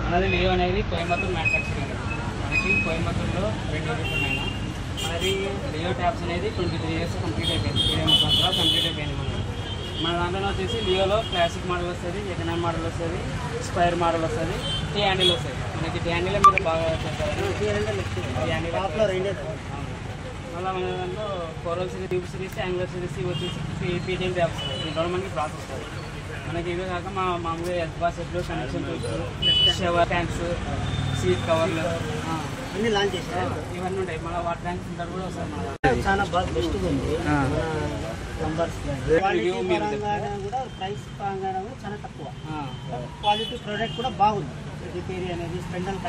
మనది లియో అనేది కోయంబత్తూర్ మ్యానుఫ్యాక్చరింగ్. మనకి కోయంబత్తూర్లో 2 యూనిట్లు ఉన్నాయి. మనది లియో ట్యాబ్స్ అనేది 23 ఇయర్స్ కంప్లీట్ అయిపోయింది. 23 సంవత్సరాలు కంప్లీట్ అయిపోయింది. మన దాంట్లో వచ్చేసి లియోలో క్లాసిక్ మోడల్ వస్తుంది, ఎకనామిక్ మోడల్ వస్తుంది, స్పైర్ మోడల్ వస్తుంది, టీ హ్యాండిల్ వస్తుంది. మనకి టీ హ్యాండిల్ మీరు బాగా చేస్తారు. టీ హ్యాండిల్ మళ్ళీ మన దాంట్లో coral series, tube series, angular series వచ్చేసి పీటీఎం ట్యాబ్స్ దీంట్లో మనకి ప్రాసెస్ వస్తుంది. మనకి ఇవే కాక మామూలుగా హెల్త్ బాసెట్లు, connection tubes, shower tanks, seat కవర్లు అన్ని లాంచ్ చేశారు. ఇవన్నీ ఉంటాయి. మన వాటర్ ట్యాంక్స్ ఉంటారు కూడా వస్తుంది. మన చాలా బాగా బెస్ట్గా ఉంది. నంబర్స్ కూడా ప్రైస్ పరంగా చాలా తక్కువ. క్వాలిటీ ప్రోడక్ట్ కూడా బాగుంది. రిపేర్ అనేది స్పెండల్